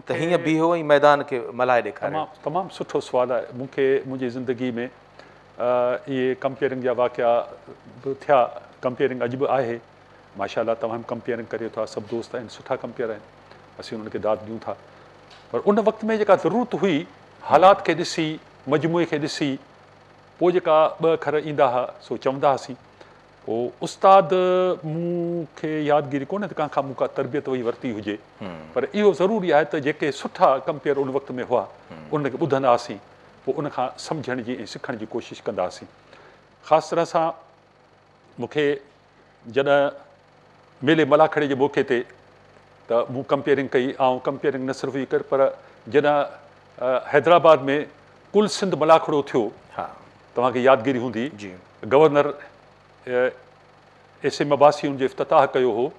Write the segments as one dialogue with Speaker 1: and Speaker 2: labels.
Speaker 1: त हीअं बीहो ऐं मैदान खे मल्हाए ॾेखारियो?
Speaker 2: तमामु सुठो सुवालु आहे। मूंखे मुंहिंजी ज़िंदगी में इहे कंपेयरिंग जा वाक़िया बि थिया। कंपेयरिंग अॼु बि आहे, माशाअल्लाह तमामु कंपेयरिंग करे था, सभु दोस्त आहिनि, सुठा कंपेयर आहिनि, असीं उन्हनि खे दाद ॾियूं था। पर उन वक़्त में जेका ज़रूरत हुई, हालात खे ॾिसी, मजमूए खे ॾिसी, पोइ जेका ॿ अखर ईंदा हुआ सो चवंदा हुआसीं। पोइ उस्ताद मूंखे यादगिरी कोन्हे त कंहिंखां मूंखां तरबियत वई वरिती हुजे, पर इहो ज़रूरी आहे त जेके सुठा कंपेयर उन वक़्त में हुआ उनखे ॿुधंदा हुआसीं, पोइ उनखां सम्झण जी ऐं सिखण जी कोशिशि कंदा हुआसीं। ख़ासि तरह सां मूंखे जॾहिं मेले मलाखड़े जे मौक़े ते त मूं कंपेयरिंग कई, ऐं कंपेयरिंग न सिर्फ़ु ई कर, पर जॾहिं हैदराबाद में कुल सिंध मलाखड़ो थियो, तव्हांखे यादगिरी हूंदी, गवर्नर एस एम अब्बासी उनजो इफ़्तिताह कयो हो,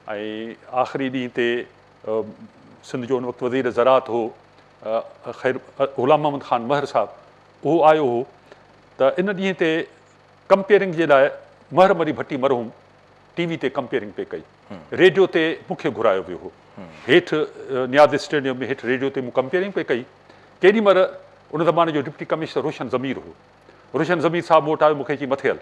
Speaker 2: ऐं आख़िरी ॾींहं ते सिंध जो उन वक़्तु वज़ीर ज़राअत हो ख़ैर ग़ुलाम मोहम्मद ख़ान महर साहिबु, उहो आयो हो। त इन ॾींहं ते कंपेयरिंग जे लाइ महर मरी भट्टी मरहूम टीवी ते कंपेयरिंग पे कई, रेडियो ते मूंखे घुरायो वियो हो, हेठि नियाज़ स्टेडियम में हेठि रेडियो ते मूं कंपेयरिंग पे कई। केॾी महिल उन ज़माने जो डिप्टी कमिश्नर रोशन ज़मीर हो, रोशन ज़मीर साहिबु मूं वटि आयो, मूंखे चई मथे हल।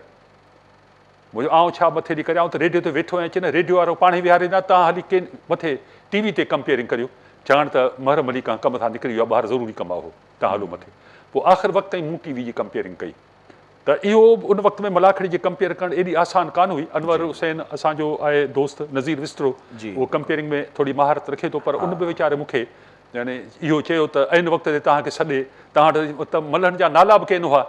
Speaker 2: मुंहिंजो आउं छा मथे ॾी करियां, त रेडियो ते वेठो आहियां, अचे न रेडियो वारो पाण ई विहारींदा, तव्हां हली के मथे टीवी ते कंपेयरिंग करियो, चवण त महर मली खां कम सां निकिरी वियो आहे, ॿाहिरि ज़रूरी कमु आहे, तव्हां हलो मथे। पोइ आख़िर वक़्त ताईं मूं टीवी जी कंपेयरिंग कई। त इहो उन वक़्त में मलाखड़ी जी कंपेयर करणु एॾी आसान कान हुई। अनवर हुसैन असांजो आहे दोस्त, नज़ीर विस्तरो, उहो कंपेयरिंग में थोरी महारत रखे थो, पर उन बि वीचारे मूंखे यानी इहो चयो त इन वक़्त ते तव्हांखे सॾे, तव्हां वटि त मलहनि जा नाला बि केन हुआ,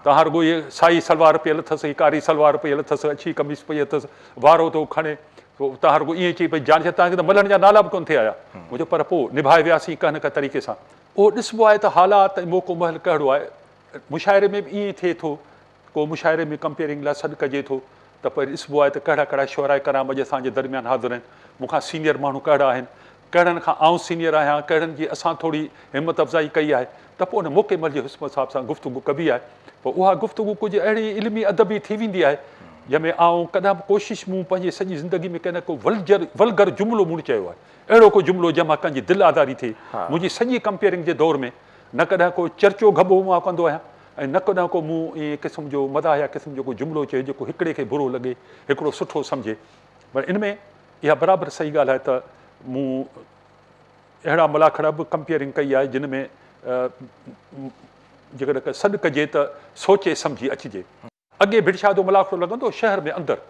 Speaker 2: तव्हां रुॻो इहे साई सलवार पियल अथसि, कारी सलवार पियल अथसि, अछी कमीज़ पई अथसि, वारो थो खणे, तव्हां रुॻो ईअं चई भई जान तव्हांखे त मलहनि जा नाला बि कोन थे आया। मुंहिंजो पर पोइ निभाए वियासीं कंहिं न कंहिं तरीक़े सां। उहो ॾिसबो आहे त हालात ऐं मौक़ो महल कहिड़ो आहे। मुशाइरे में बि ईअं थिए थो, को मुशाइरे में कंपेयरिंग लाइ सॾु कजे थो त पोइ ॾिसबो आहे त कहिड़ा कहिड़ा शुअराए कराम अॼु असांजे दरमियान हाज़िर आहिनि, मूंखां सीनियर माण्हू कहिड़ा आहिनि, कहिड़नि खां आउं सीनियर आहियां, कहिड़नि जी असां थोरी हिमत अफ़ज़ाई कई आहे, त पोइ उन मौक़े महिल जे हुस्न साहिब सां गुफ़्तगू कबी आहे। पोइ उहा गुफ़्तगू कुझु अहिड़ी इल्मी अदबी थी वेंदी आहे जंहिंमें आउं कॾहिं बि कोशिशि मूं पंहिंजी सॼी ज़िंदगी में कंहिं को वलगर जुमिलो मूं चयो आहे, अहिड़ो को जुमिलो जंहिंमां कंहिंजी दिलि आज़ारी थिए। मुंहिंजी सॼी कंपेयरिंग जे दौर में न कॾहिं को चर्चो गबो मां कंदो आहियां, ऐं न कॾहिं को मूं ईअं क़िस्म जो मदाहिया क़िस्म जो को जुमिलो चयो जेको हिकिड़े खे बुरो लॻे, हिकिड़ो सुठो सम्झे। पर इन में इहा बराबरि सही ॻाल्हि आहे त मूं अहिड़ा मलाखड़ा बि कंपेयरिंग कई आहे जिन में जेकॾहिं सॾु कजे त सोचे सम्झी अचिजे। अॻे बिरशादो मलाखड़ो लॻंदो शहर में अंदरि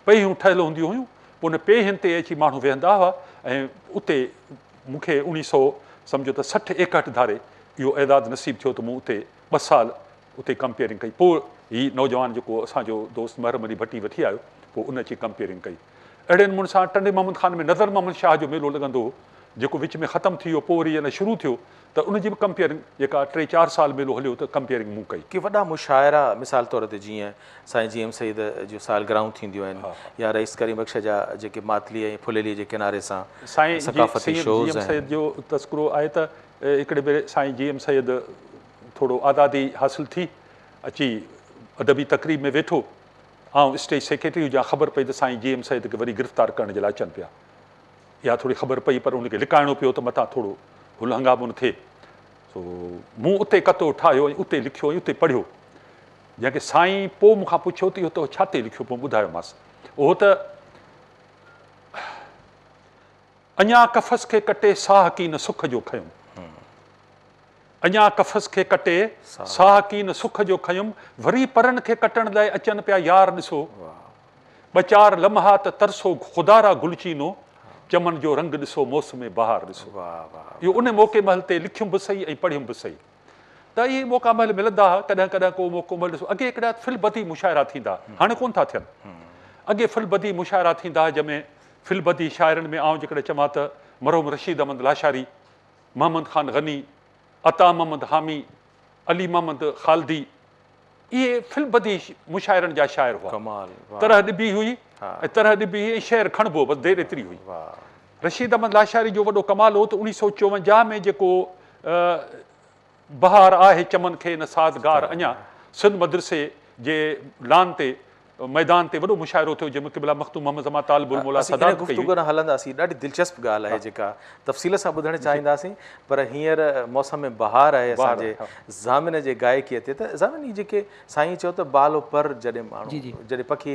Speaker 2: पहियूं ठहियल हूंदियूं हुयूं, पोइ उन पहियुनि ते अची माण्हू वेहंदा हुआ, ऐं उते मूंखे 1960-61 धारे इहो ऐदाद नसीबु थियो त मूं उते 2 साल उते कंपेयरिंग कई। पोइ हीउ नौजवान जेको असांजो दोस्त महर मली भट्टी वठी आयो, पोइ उन अची कंपेयरिंग कई। अहिड़े नमूने सां टंडे मोहम्मद ख़ान में नज़र मोहम्मद शाह जो मेलो लॻंदो हो, जेको विच में ख़तमु थी वियो, पोइ वरी अञा शुरू थियो, त उनजी बि कंपेयरिंग जेका 3-4 साल मेलो हलियो त कंपेयरिंग मूं कई।
Speaker 1: की वॾा मुशाइरा मिसाल तौर ते जीअं साईं जी एम सईद जूं सालगिराहूं थींदियूं आहिनि, या रईस करीम बख़्श जा जेके मातली ऐं फुलेली जे किनारे सां
Speaker 2: साईं
Speaker 1: सकाफ़ती शोज़ आहिनि।
Speaker 2: सईद जो तस्करो आहे त हिकिड़े भेरे साईं जी एम सईद थोरो आज़ादी हासिलु थी, अची अदबी तक़रीब में वेठो, ऐं स्टेज सेक्रेटरी हुजां, ख़बर पई त साईं जी एम सईद खे वरी गिरफ़्तार करण जे लाइ अचनि पिया। इहा थोरी ख़बर पई, पर उनखे लिकाइणो पियो त मथां थोरो हुल हंगामो न थिए। सो मूं उते कतो ठाहियो ऐं उते लिखियो ऐं उते पढ़ियो, जंहिंखे साईं पोइ मूंखां पुछियो त इहो त छा ते लिखियो, पोइ ॿुधायोमांसि उहो त अञा कफ़स खे कटे साह कीन सुख जो खयुमि, अञा कफ़स खे कटे साह कीन सुख जो खयुमि, वरी परनि खे कटण लाइ अचनि पिया यार ॾिसो, 2-4 लम्हा त तरसो ख़ुदारा गुलचीनो, चमन जो रंग ॾिसो मौसम बहार ॾिसो। इहो उन मौक़े महल ते लिखियुमि बि सही ऐं पढ़ियुमि बि सही। त इहे मौक़ा महल मिलंदा हुआ, कॾहिं कॾहिं को मौक़ो महल ॾिसो। अॻे हिकिड़ा फिलबदी मुशाइरा थींदा, हाणे कोन था थियनि। अॻे फिलबदी मुशाइरा थींदा जंहिंमें फिलबदी शाइरनि में आउं जेकॾहिं चवां त मरहूम रशीद अहमद लाशारी, मोहम्मद ख़ान गनी, अता मोहम्मद हामी, अली मोहम्मद खालदी, इहे फिलबदी मुशाइरनि जा शाइर हुआ। तरह ॾिबी हुई ऐं तरह ॾिबी हुई ऐं शेर खणिबो, बसि देरि एतिरी हुई। रशीद अहमद लाशारी जो वॾो कमाल हो त 1954 में जेको बहार आहे चमन खे न साज़गार अञा सिंध मदरसे जे लान ते मैदान ते वॾो मुशाइरो थियो जंहिंमें क़िबला मख़्तूम मोहम्मद ज़मा तालिबुल मौला सदात कई
Speaker 1: गुफ़्तगू न हलंदासीं, ॾाढी दिलचस्प ॻाल्हि आहे जेका तफ़सील सां ॿुधणु चाहींदासीं, पर हींअर मौसम में बहार आहे असांजे ज़ामिन जे गायकीअ ते। त ज़ामिन ही जेके साईं चयो त बालो पर जॾहिं माण्हू जॾहिं पखी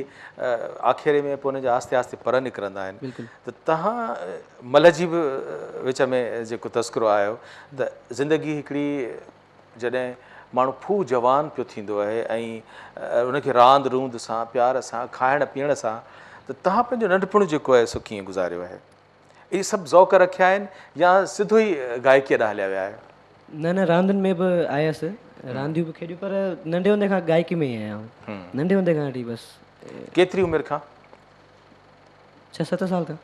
Speaker 1: आख़िरे में पोइ हुनजा आस्ते आस्ते पर निकिरंदा आहिनि, त तव्हां मल जी बि विच में जेको तस्करो आयो त ज़िंदगी हिकिड़ी जॾहिं माण्हू फू जवान पियो थींदो आहे ऐं उनखे रांदि रूंद सां प्यार सां खाइण पीअण सां, त तव्हां पंहिंजो नंढपण जेको आहे सो कीअं गुज़ारियो आहे? इहे सभु ज़ौक़ रखिया आहिनि या सिधो ई गायकीअ ॾांहुं हलिया विया आहियो?
Speaker 3: न रांदियुनि में बि आयसि, रांदियूं बि खेॾियूं, पर नंढे हूंदे खां गायकी में ई आहियां। नंढे हूंदे खां वठी बसि।
Speaker 1: केतिरी उमिरि खां?
Speaker 3: 6-7 साल खां।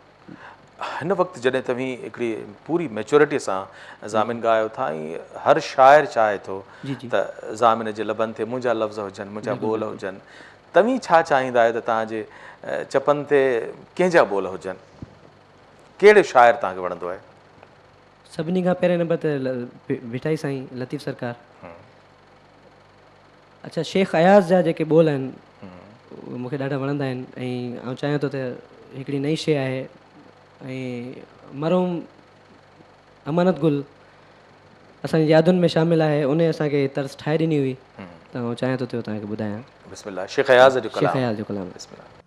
Speaker 1: हिन वक़्तु जॾहिं तव्हीं हिकिड़ी पूरी मैच्योरिटी सां ज़ामिन ॻायो था, ऐं हर शाइर चाहे थो त ज़ामिन जे लबनि ते मुंहिंजा लफ़्ज़ हुजनि, मुंहिंजा ॿोल हुजनि, तव्हीं छा चाहींदा आहियो त तव्हांजे चपनि ते कंहिंजा ॿोल हुजनि? कहिड़े शाइर तव्हांखे वणंदो आहे?
Speaker 3: सभिनी खां पहिरें नंबर ते भिठाई साईं लतीफ़ सरकार। अच्छा, शेख अयाज़ जा जेके ॿोल आहिनि उहे मूंखे ॾाढा वणंदा आहिनि, ऐं आउं चाहियां थो त हिकिड़ी नई शइ आहे ऐं मरहूम अमानत गुल असांजी यादुनि में शामिल आहे, उन असांखे तर्स ठाहे ॾिनी हुई, त आउं चाहियां थो तव्हांखे ॿुधायां।
Speaker 1: बिस्मिल्लाह। शेख अयाज़ जो कलाम।
Speaker 3: शेख अयाज़ जो कलाम।
Speaker 1: बिस्मिल्लाह।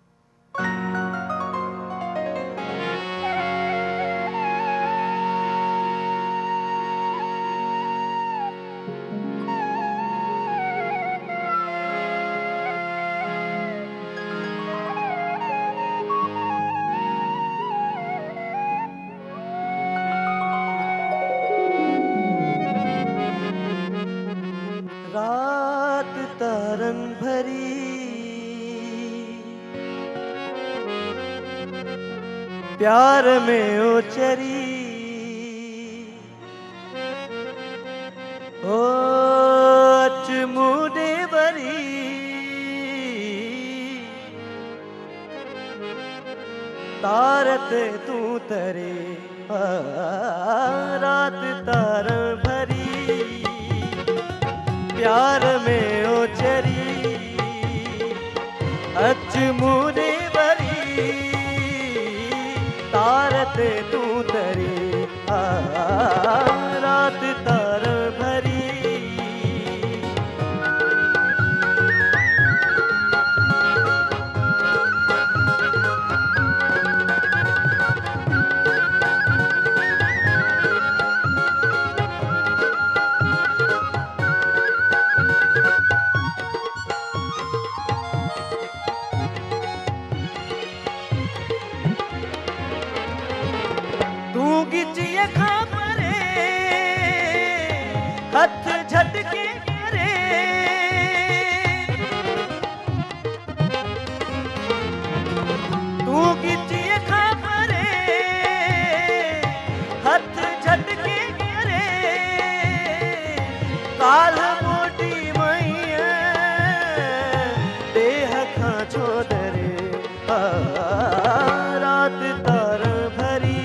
Speaker 4: रात तारन भरी प्यार में ओचरी, ओ मुडे भरी तारत तू तरे, रात तारन भरी प्यार में ओचरी, अच मुरे भरी तारत तू तरे, रात तार भरी। हथ झटके करे तू गिचिए खा परे, हथ झटके करे काल मोटी मैया देह खां छो डरे, रात तार भरी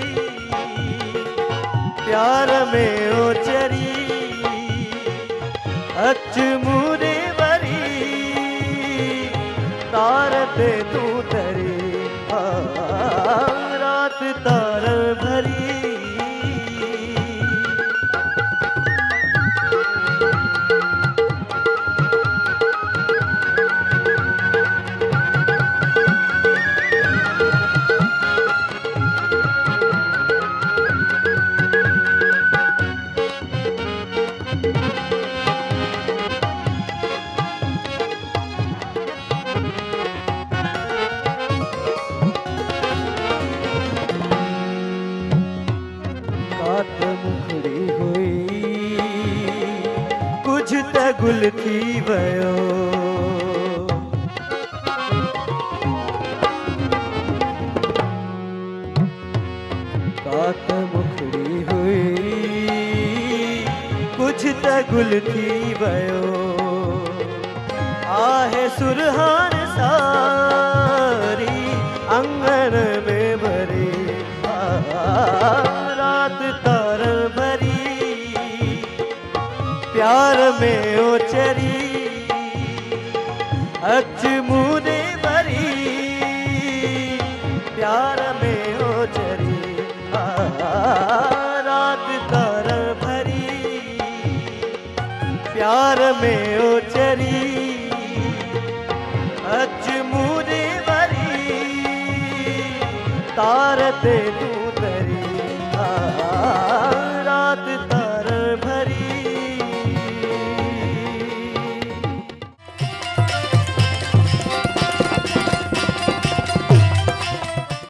Speaker 4: प्यार में ओचरी, अच मुरे भरी तारत तू तरे, रात तार भरी। गुल थी वयो कात मुखड़ी हुई, कुछ त गुल थी वयो, आहे सुरहान सारी अंगन में भरी, रात तार भरी प्यार में ओचरी, अच मुरे भरी प्यार में ओचरी अज मूरे वरी तार ते तू